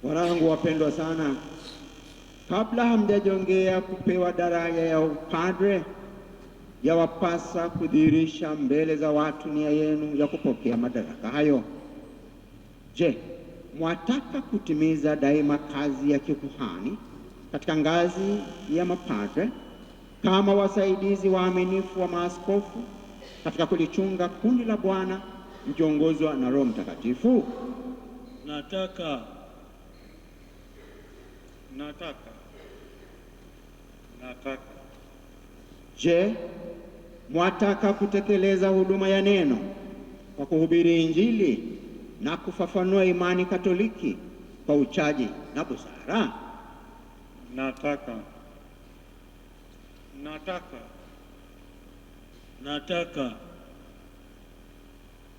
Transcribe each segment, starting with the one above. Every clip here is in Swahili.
Wanangu wapendwa sana, kabla hamjajongea kupewa daraja ya upadre, yawapasa kudhihirisha mbele za watu nia yenu ya kupokea madaraka hayo. Je, mwataka kutimiza daima kazi ya kikuhani katika ngazi ya mapadre kama wasaidizi waaminifu wa maaskofu katika kulichunga kundi la Bwana mkiongozwa na Roho Mtakatifu? Nataka. Je, mwataka kutekeleza huduma ya neno kwa kuhubiri Injili na kufafanua imani Katoliki kwa uchaji na busara? Nataka.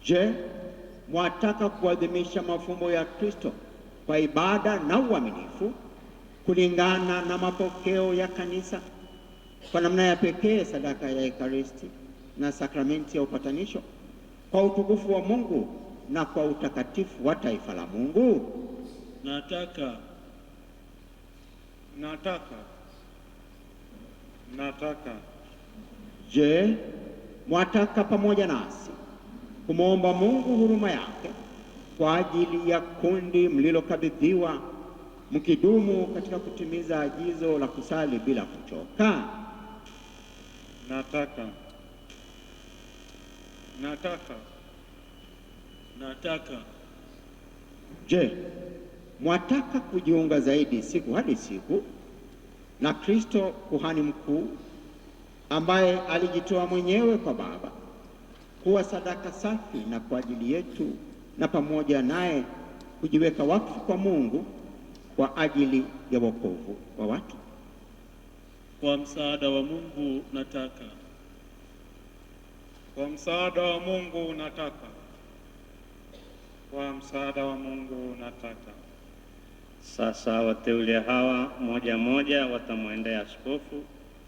Je, mwataka kuadhimisha mafumbo ya Kristo kwa ibada na uaminifu kulingana na mapokeo ya Kanisa, kwa namna ya pekee sadaka ya Ekaristi na sakramenti ya upatanisho, kwa utukufu wa Mungu na kwa utakatifu wa taifa la Mungu? Nataka. Je, mwataka pamoja nasi kumwomba Mungu huruma yake kwa ajili ya kundi mlilokabidhiwa, mkidumu katika kutimiza agizo la kusali bila kuchoka? Nataka. Je, mwataka kujiunga zaidi siku hadi siku na Kristo kuhani mkuu ambaye alijitoa mwenyewe kwa Baba kuwa sadaka safi na kwa ajili yetu, na pamoja naye kujiweka wakfu kwa Mungu kwa ajili ya wokovu wa watu? Kwa msaada wa Mungu nataka. Sasa wateule hawa moja moja watamwendea askofu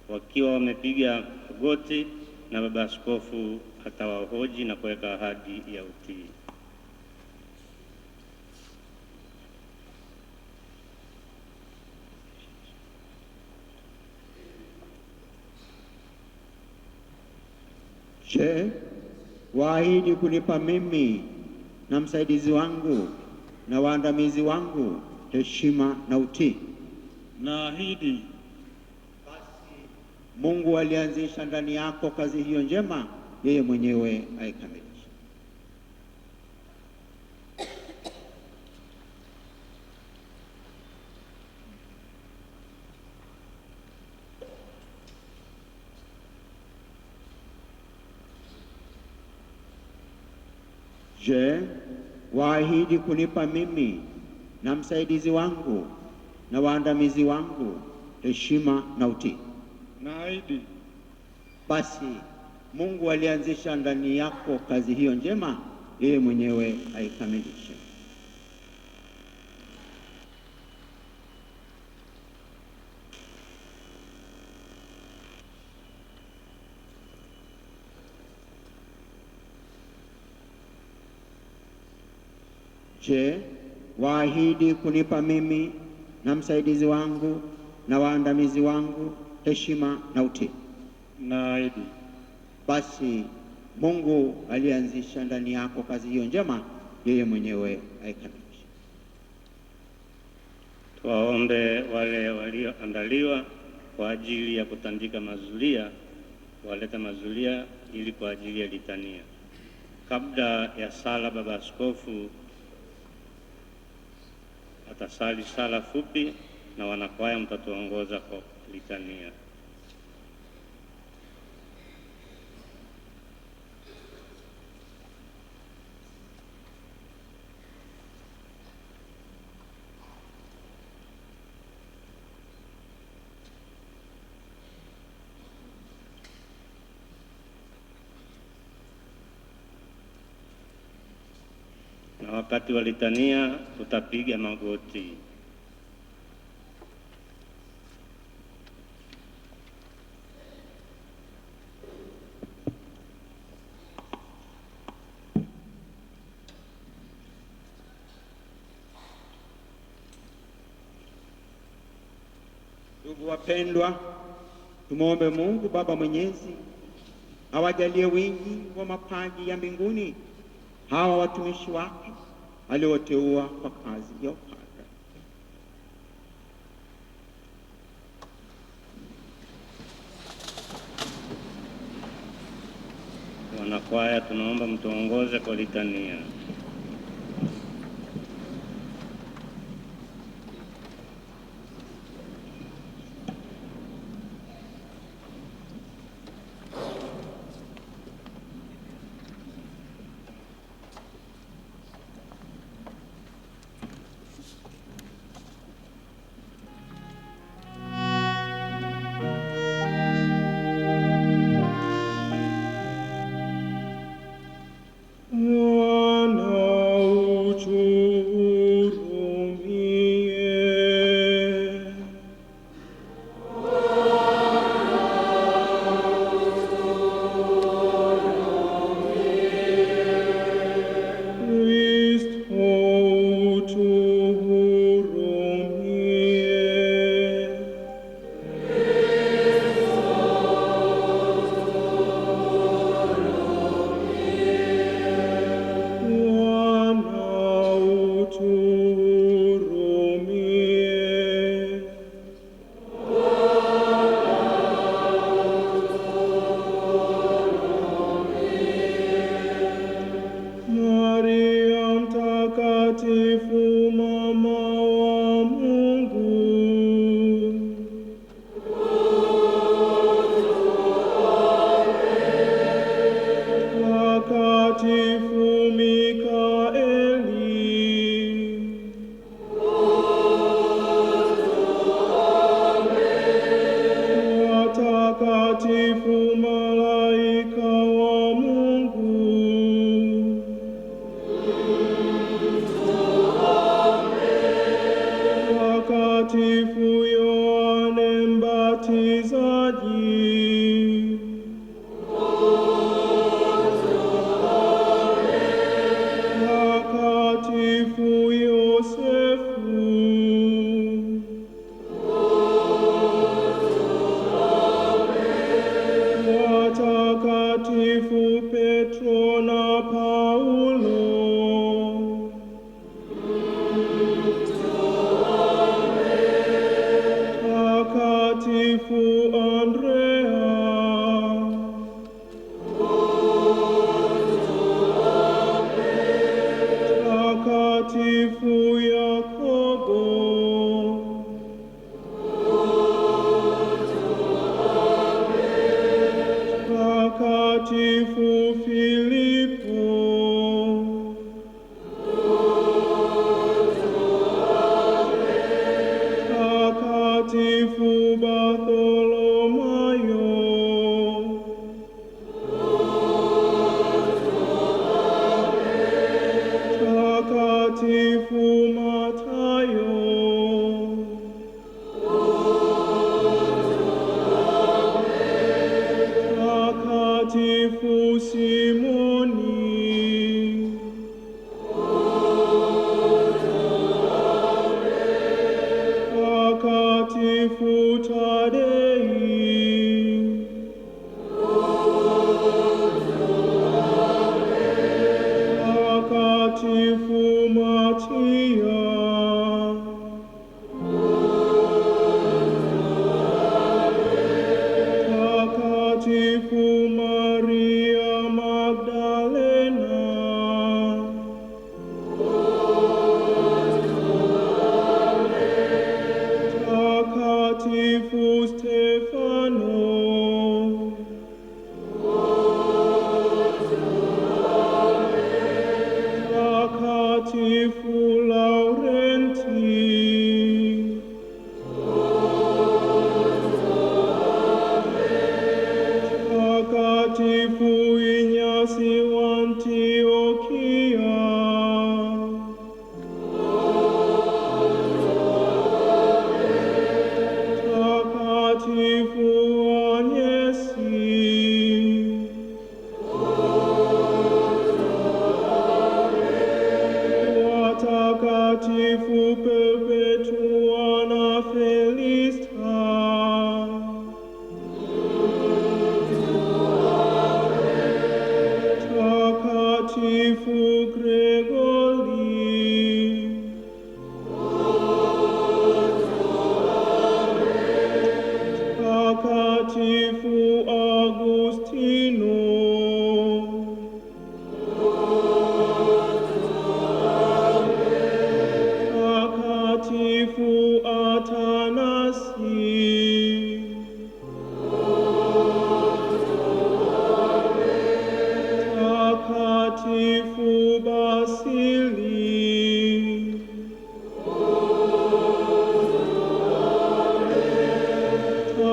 wakiwa wamepiga goti, na baba askofu atawahoji na kuweka ahadi ya utii. Je, waahidi kunipa mimi na msaidizi wangu na waandamizi wangu heshima na utii? Naahidi. Basi Mungu alianzisha ndani yako kazi hiyo njema, yeye mwenyewe aikamilishe. Je, waahidi kunipa mimi na msaidizi wangu na waandamizi wangu heshima na utii? Naahidi. Basi Mungu alianzisha ndani yako kazi hiyo njema, yeye mwenyewe aikamilishe. Je, waahidi kunipa mimi na msaidizi wangu na waandamizi wangu heshima na utii? Naahidi. Basi Mungu alianzisha ndani yako kazi hiyo njema, yeye mwenyewe aikamilishe. Tuwaombe wale walioandaliwa kwa ajili ya kutandika mazulia, waleta mazulia ili kwa ajili ya litania. Kabla ya sala, baba askofu atasali sala fupi na wanakwaya mtatuongoza kwa litania. Na wakati wa litania tutapiga magoti. Ndugu wapendwa, tumwombe Mungu Baba Mwenyezi awajalie wingi wa mapaji ya mbinguni hawa watumishi wake alioteua kwa kazi ya upadre. Wanakwaya, tunaomba mtuongoze kwa litania. Takatifu Takatifu Basili,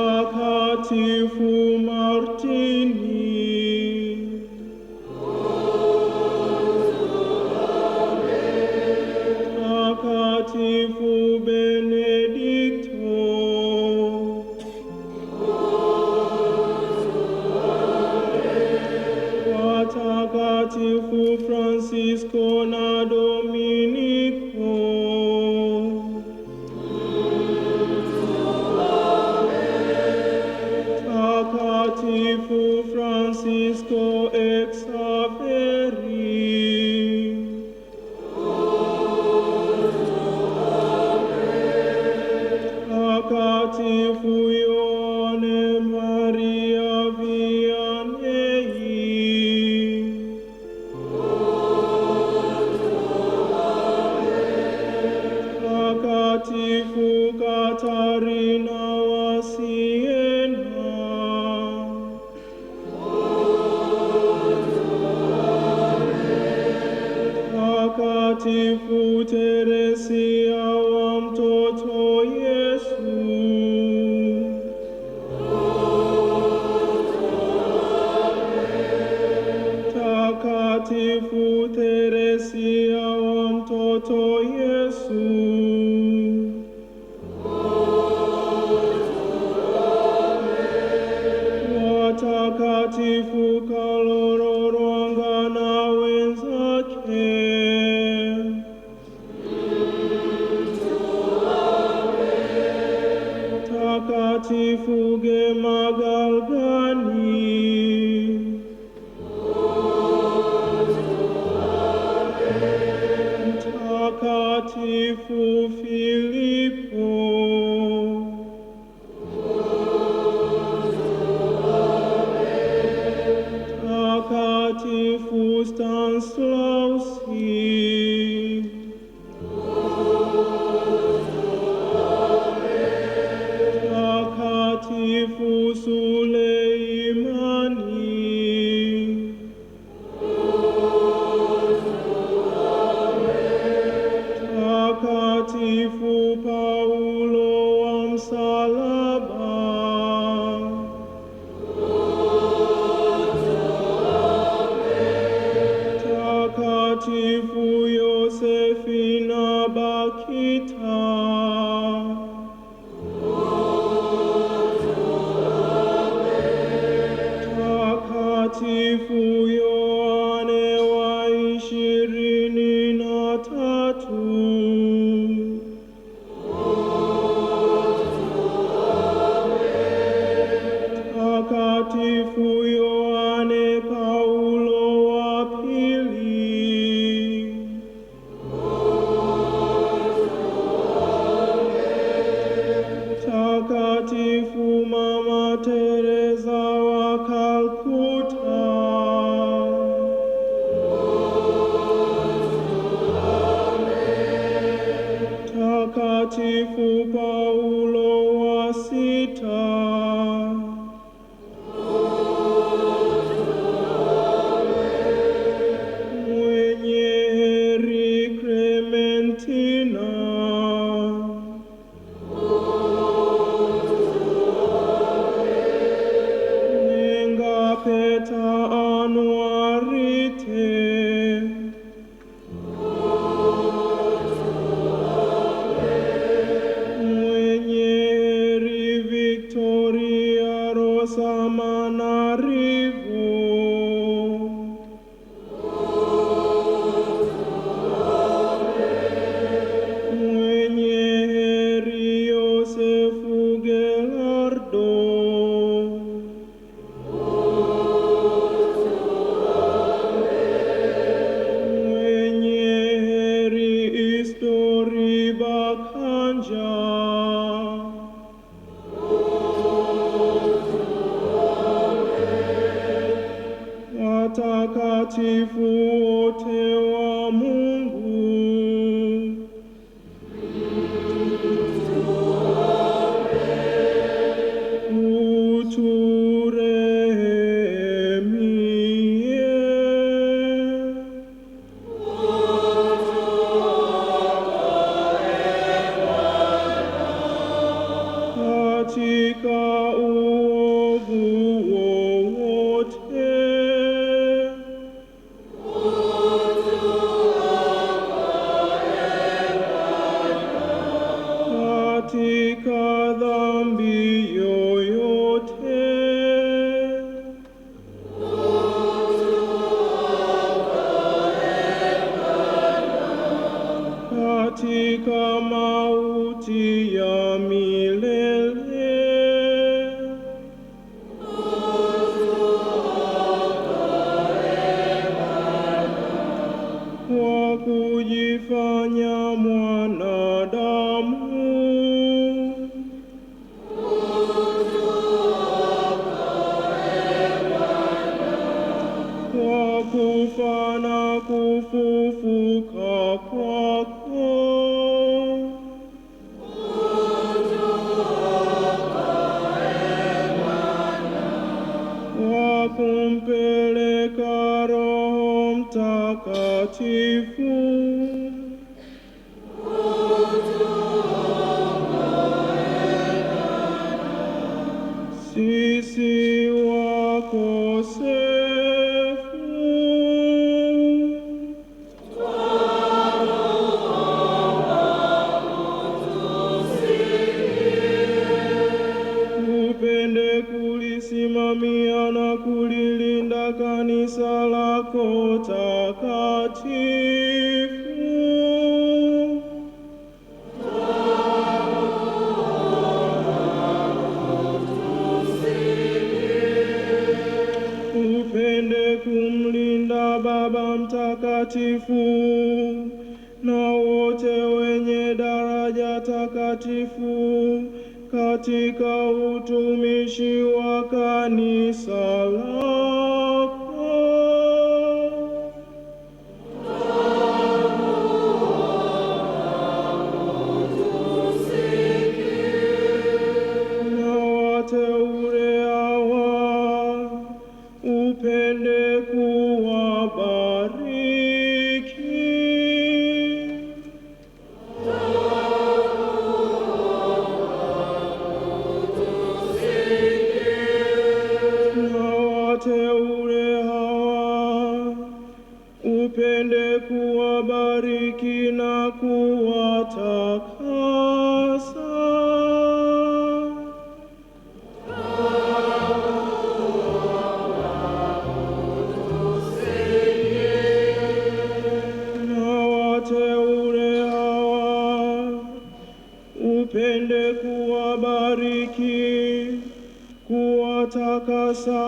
Takatifu Martini, Takatifu Benedicto, Watakatifu Francisco na Dominico, Takatifu Francisco Exaveri, Takatifu Ioane Maria Vianney, Takatifu Katarina wa Siena, Takatifu Teresia wa mtoto Yesu, Takatifu Teresia wa mtoto Yesu, Watakatifu Kalororwanga na wenzake, Takatifu Gema Galgani, Takatifu Filipo, Takatifu Stanislausi, Takatifu Suleimani, Takatifu Paulo wa msalaba, Takatifu Yosefina Bakita, Takatifu Yohane wa 23, Takatifu Yohane Paulo wa pili, Takatifu Mama Teresa wa Calcutta, Takatifu Paulo wa sita, mwenye heri Clementina, Nenga Peta Anuarite, mwenye heri Victoria Rosa Manarivo, mwenye heri Yosefu Gelardo, mwenye heri Istori Bakanja, watakatifu wote wa Mungu, katika uovu wowote. Katika dhambi yoyote. Katika mauti ya milele. Kwa kujifanya mwanadamu. Kwa kufa na kufufuka kwako. Kwa kumpeleka Roho Mtakatifu. Sisi wakosefu. Upende kulisimamia na kulilinda kanisa lako takatifu. Upende kumlinda Baba Mtakatifu na wote wenye daraja takatifu katika utumishi wa kanisa lako. Na wateule hawa upende kuwabariki. Na wateule hawa upende kuwabariki na kuwatakasa. Na wateule hawa upende kuwabariki, kuwatakasa,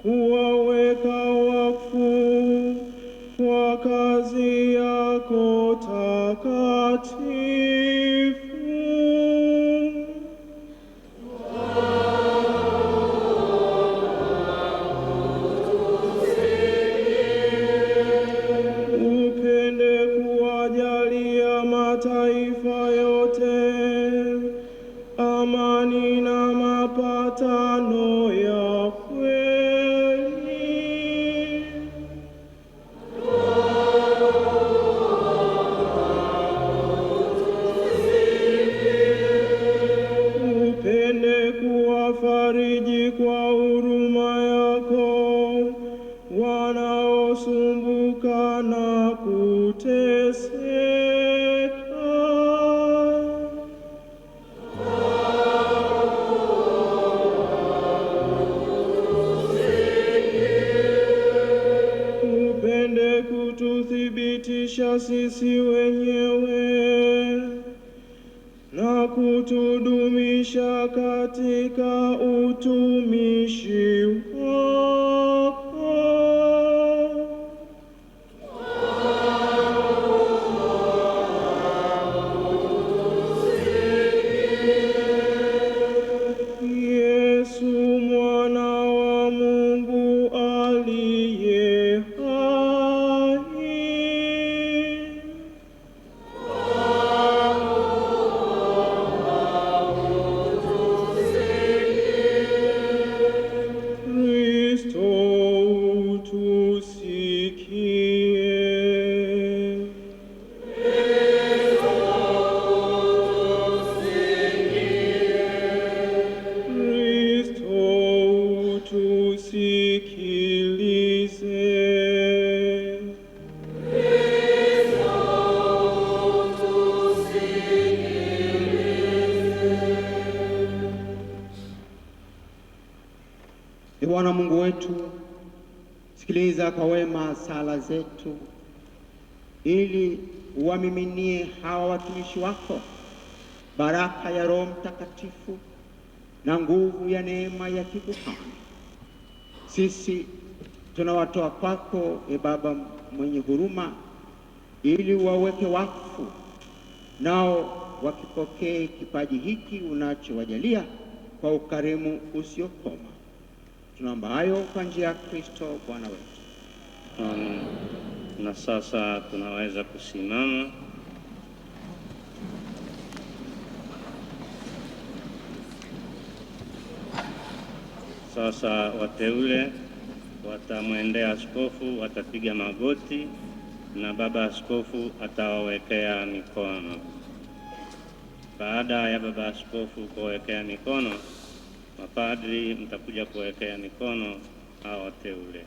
kuwaweka wakfu kwa kazi yako takatifu. Upende kuwajalia mataifa yote amani na mapatano ya kweli. Upende kuwafariji kwa huruma yako wanaosumbuka na kuteseka. Upende kututhibitisha sisi wenyewe na kutudumisha katika utumishi wako. Yesu mwana wa Mungu aliye hai. Kristo Bwana Mungu wetu, sikiliza kwa wema sala zetu, ili uwamiminie hawa watumishi wako baraka ya Roho Mtakatifu na nguvu ya neema ya kikuhani. Sisi tunawatoa kwako, e Baba mwenye huruma, ili waweke wakfu, nao wakipokee kipaji hiki unachowajalia kwa ukarimu usiokoma. Tunaomba hayo kwa njia ya Kristo Bwana wetu. Amen. Na sasa tunaweza kusimama. Sasa wateule watamwendea askofu, watapiga magoti na baba askofu atawawekea mikono. Baada ya baba askofu kuwekea mikono, mapadri mtakuja kuwekea mikono hao wateule.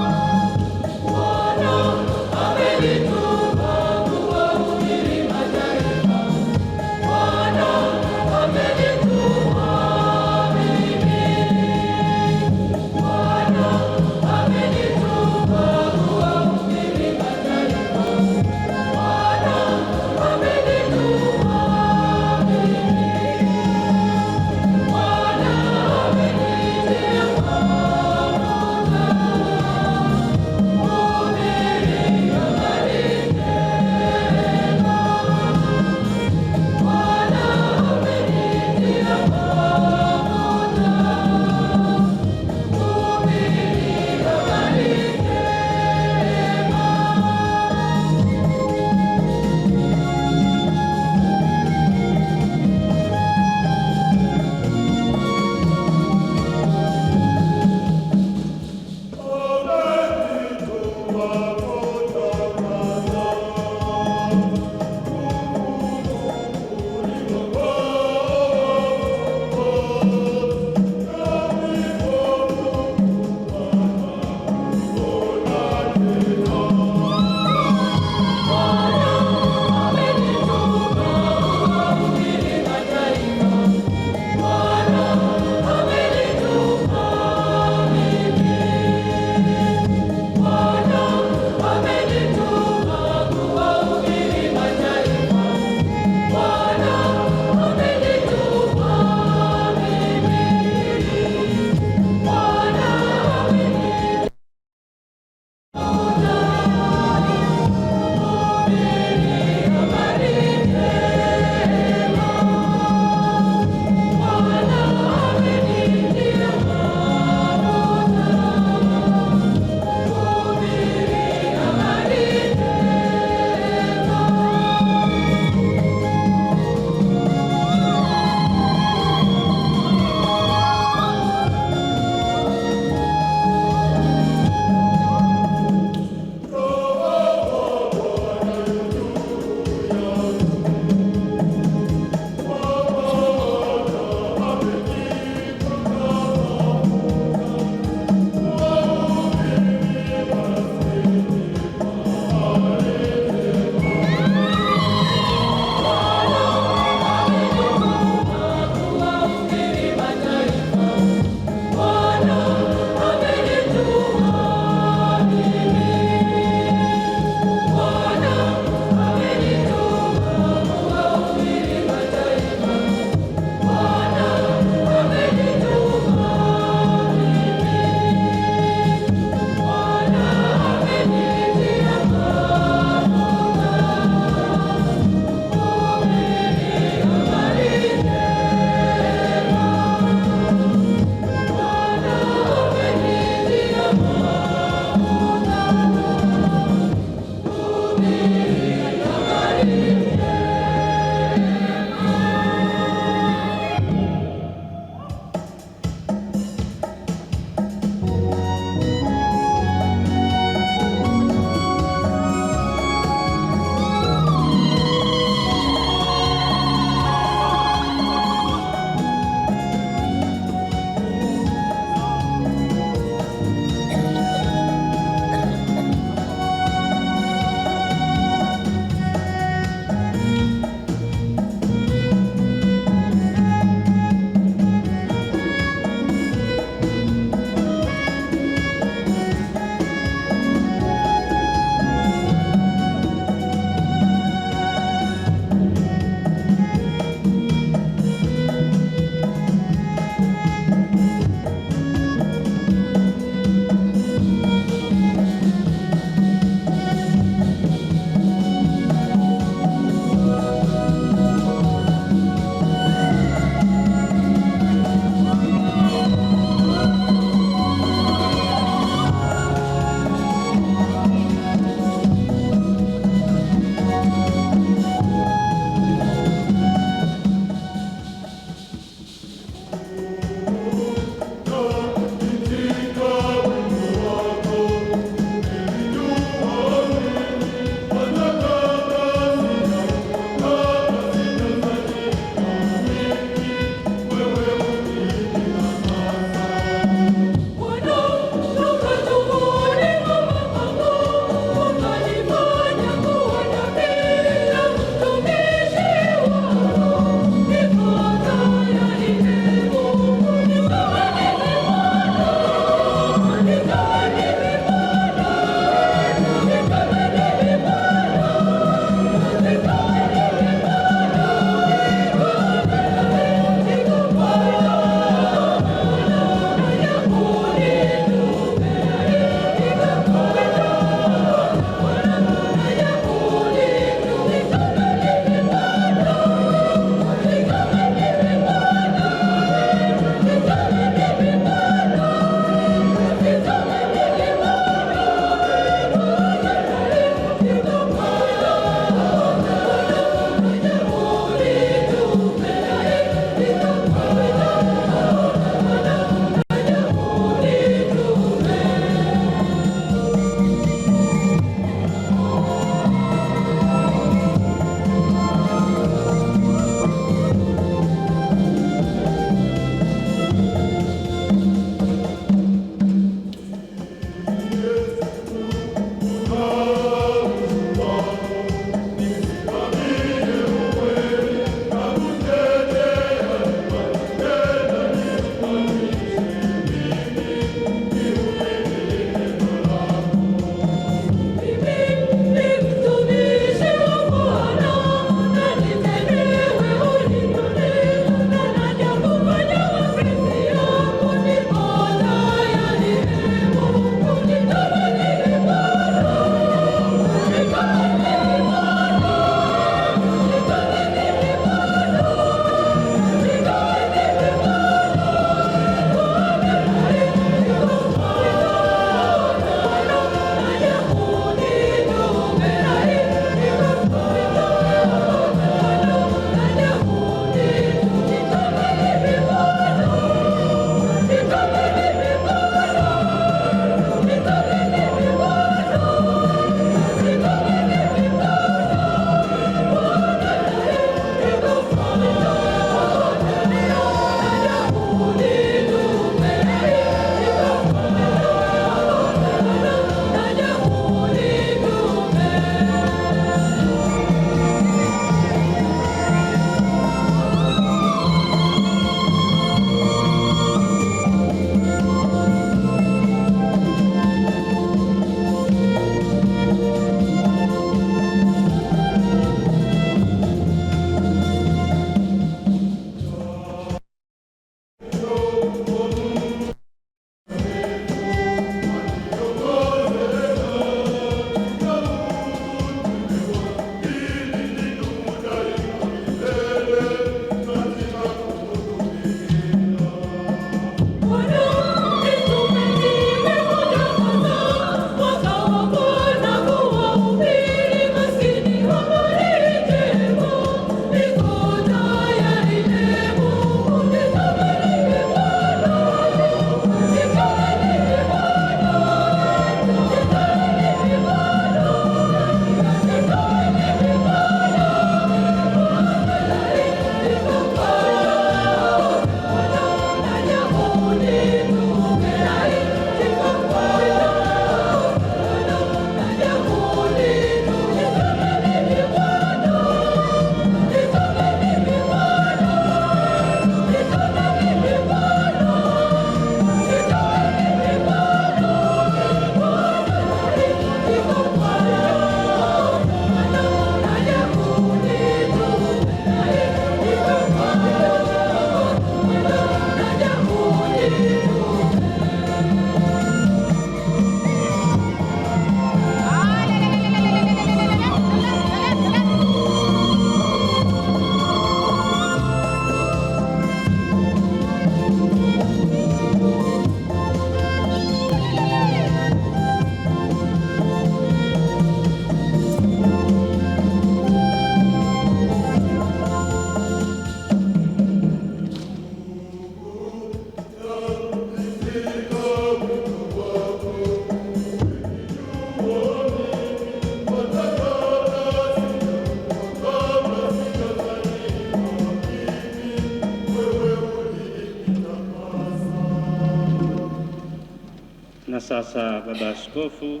sasa Baba Askofu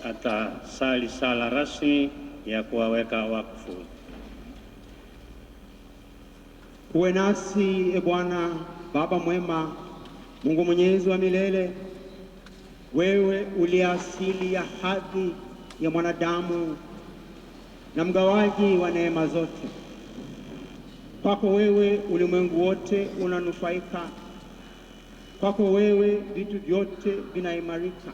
atasali sala rasmi ya kuwaweka wakfu. Uwe nasi e Bwana Baba mwema, Mungu mwenyezi wa milele, wewe uliye asili ya hadhi ya mwanadamu na mgawaji wa neema zote. Kwako wewe ulimwengu wote unanufaika, kwako wewe vitu vyote vinaimarika.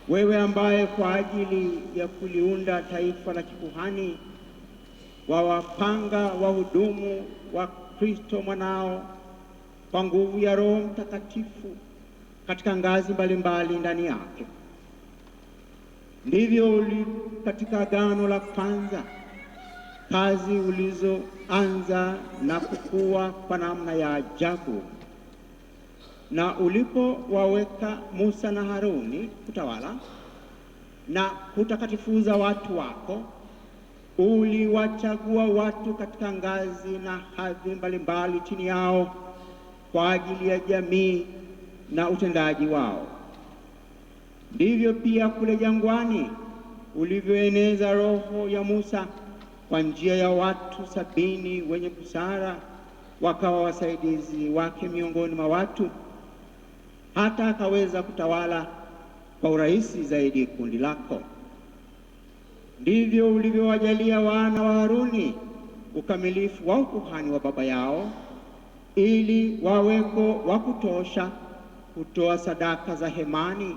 Wewe ambaye kwa ajili ya kuliunda taifa la kikuhani wawapanga wahudumu wa Kristo mwanao kwa nguvu ya Roho Mtakatifu katika ngazi mbalimbali ndani yake. Ndivyo katika agano la kwanza kazi ulizoanza na kukua kwa namna ya ajabu, na ulipowaweka Musa na Haruni kutawala na kutakatifuza watu wako, uliwachagua watu katika ngazi na hadhi mbalimbali chini yao kwa ajili ya jamii na utendaji wao. Ndivyo pia kule jangwani ulivyoeneza roho ya Musa kwa njia ya watu 70 wenye busara, wakawa wasaidizi wake miongoni mwa watu, hata akaweza kutawala kwa urahisi zaidi kundi lako. Ndivyo ulivyowajalia wana wa Haruni ukamilifu wa ukuhani wa baba yao, ili waweko wa kutosha kutoa sadaka za hemani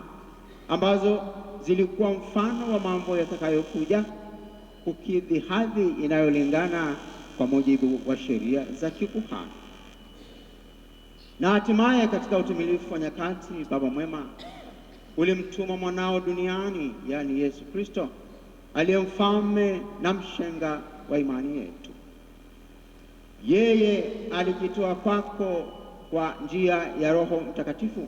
ambazo zilikuwa mfano wa mambo yatakayokuja, kukidhi hadhi inayolingana kwa mujibu wa sheria za kikuhani. Na hatimaye katika utimilifu wa nyakati, Baba mwema, ulimtuma mwanao duniani, yani Yesu Kristo, aliye mfalme na mshenga wa imani yetu. Yeye alijitoa kwako kwa njia ya Roho Mtakatifu,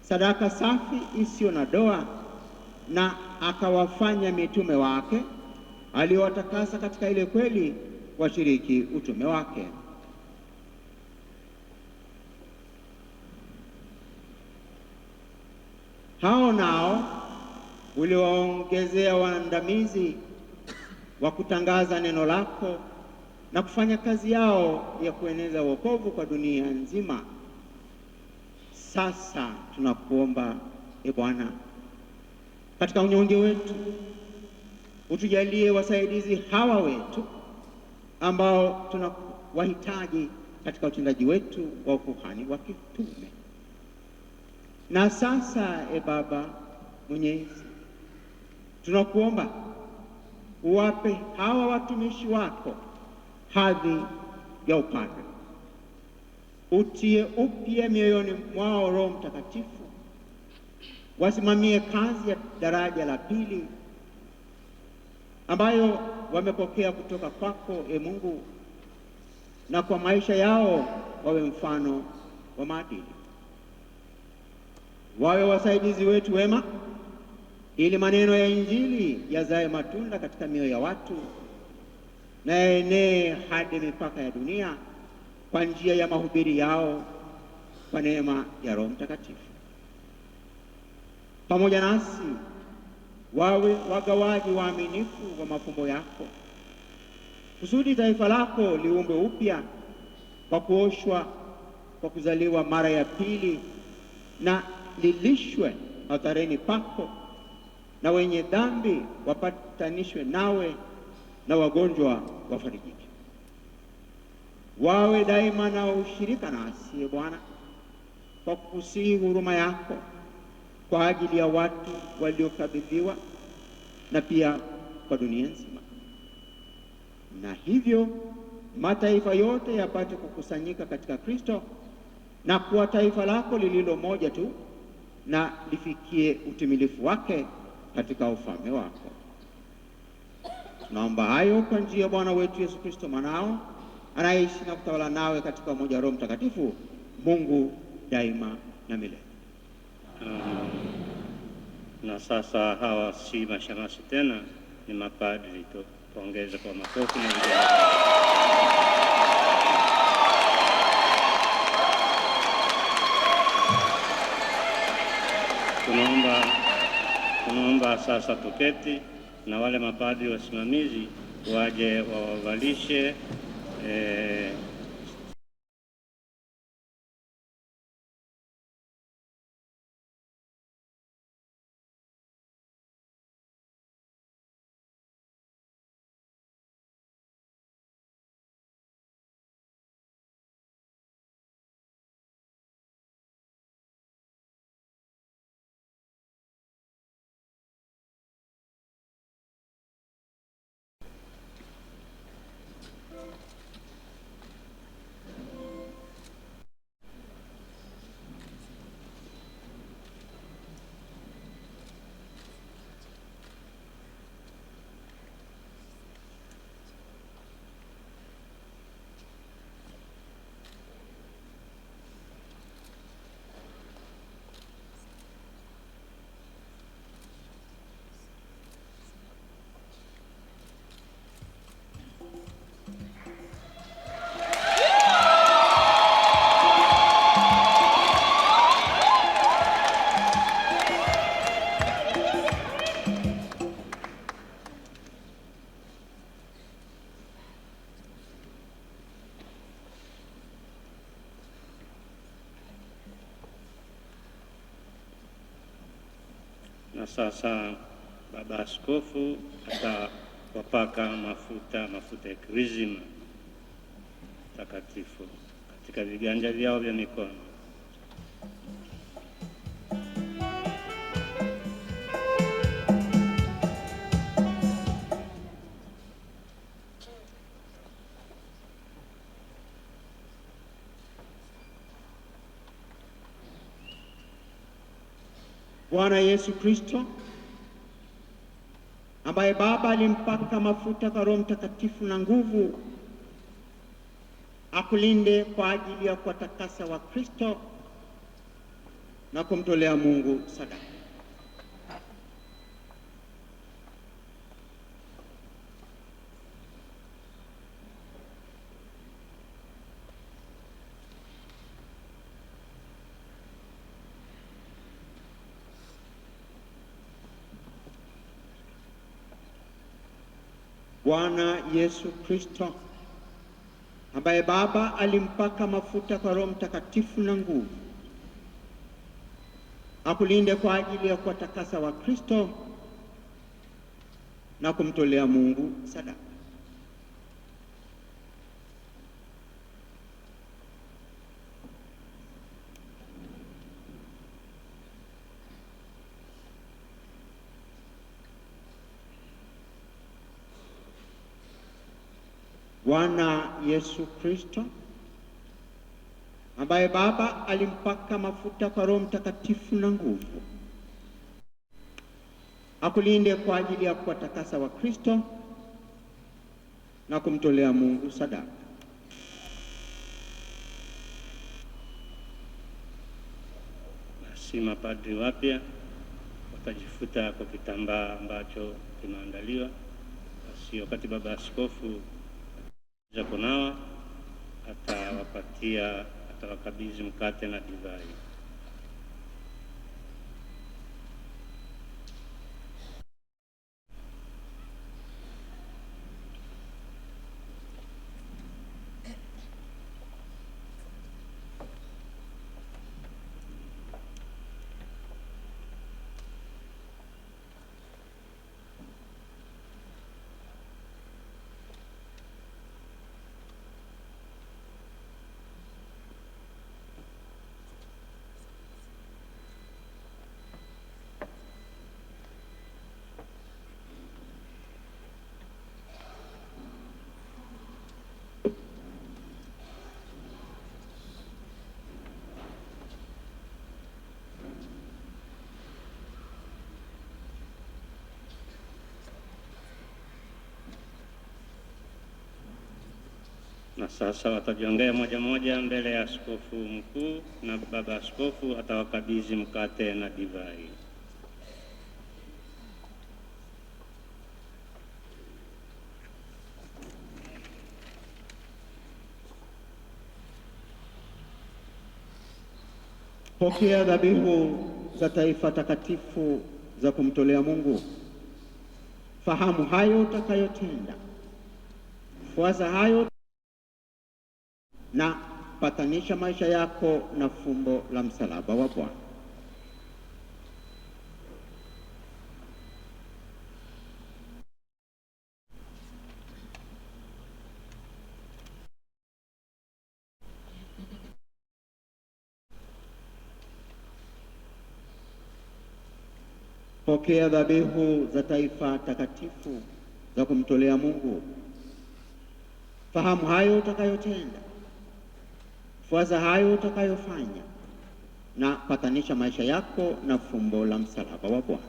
sadaka safi isiyo na doa, na akawafanya mitume wake aliowatakasa katika ile kweli washiriki utume wake. Hao nao uliwaongezea waandamizi wa kutangaza neno lako na kufanya kazi yao ya kueneza wokovu kwa dunia nzima. Sasa tunakuomba e Bwana, katika unyonge wetu utujalie wasaidizi hawa wetu ambao tunawahitaji katika utendaji wetu wa ukuhani wa kitume. Na sasa e Baba mwenyezi, tunakuomba uwape hawa watumishi wako hadhi ya upadre. Utie upya mioyoni mwao Roho Mtakatifu, wasimamie kazi ya daraja la pili ambayo wamepokea kutoka kwako e Mungu, na kwa maisha yao wawe mfano wa maadili. Wawe wasaidizi wetu wema, ili maneno ya Injili yazae matunda katika mioyo ya watu na yaenee hadi mipaka ya dunia kwa njia ya mahubiri yao kwa neema ya Roho Mtakatifu. Pamoja nasi wawe wagawaji waaminifu wa mafumbo yako, kusudi taifa lako liumbwe upya kwa kuoshwa kwa kuzaliwa mara ya pili, na lilishwe altareni pako, na wenye dhambi wapatanishwe nawe, na wagonjwa wafarijike. Wawe daima na ushirika nasi Bwana, kwa kusihi huruma yako kwa ajili ya watu waliokabidhiwa na pia kwa dunia nzima, na hivyo mataifa yote yapate kukusanyika katika Kristo na kuwa taifa lako lililo moja tu, na lifikie utimilifu wake katika ufalme wako. Tunaomba hayo kwa njia ya Bwana wetu Yesu Kristo mwanao, anaishi na kutawala nawe katika umoja wa Roho Mtakatifu, Mungu daima na milele. Na sasa hawa si mashemasi tena, ni mapadri. Tuongeze kwa makofi na Naomba sasa tuketi na wale mapadri wasimamizi waje wawavalishe na sasa Baba Askofu atawapaka mafuta ya Krisma takatifu katika viganja vyao vya mikono. Bwana Yesu Kristo ambaye Baba alimpaka mafuta kwa Roho Mtakatifu na nguvu, akulinde kwa ajili ya kuwatakasa wa Kristo na kumtolea Mungu sadaka. Bwana Yesu Kristo ambaye Baba alimpaka mafuta kwa Roho Mtakatifu na nguvu, akulinde kwa ajili ya kuwatakasa wa Kristo na kumtolea Mungu sadaka. Bwana Yesu Kristo ambaye Baba alimpaka mafuta kwa Roho Mtakatifu na nguvu, akulinde kwa ajili ya kuwatakasa wa Kristo na kumtolea Mungu sadaka. Basi mapadri wapya watajifuta kwa kitambaa ambacho kimeandaliwa. Basi wakati Baba Askofu za kunawa atawakabidhi mkate na divai. Na sasa watajiongea moja moja mbele ya askofu mkuu, na Baba Askofu atawakabidhi mkate na divai. Pokea dhabihu za taifa takatifu za kumtolea Mungu. Fahamu hayo utakayotenda, fuasa hayo na patanisha maisha yako na fumbo la msalaba wa Bwana. Pokea dhabihu za taifa takatifu za kumtolea Mungu. Fahamu hayo utakayotenda, fuasa hayo utakayofanya, na patanisha maisha yako na fumbo la msalaba wa Bwana.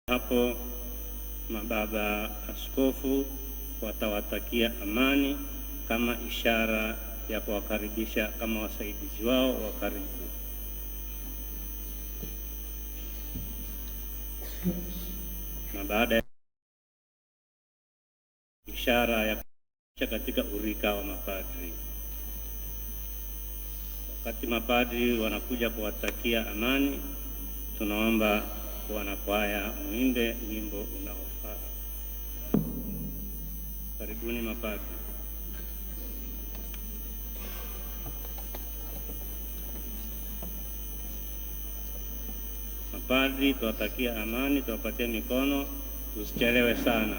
Hapo mababa askofu watawatakia amani kama ishara ya kuwakaribisha kama wasaidizi wao wa karibu. Na baada ya ishara ya katika urika wa mapadri, wakati mapadri wanakuja kuwatakia amani, tunaomba wanakwaya muimbe nyimbo unaofaa. Karibuni mapadri. Mapadri tuwatakia amani, tuwapatie mikono, tusichelewe sana.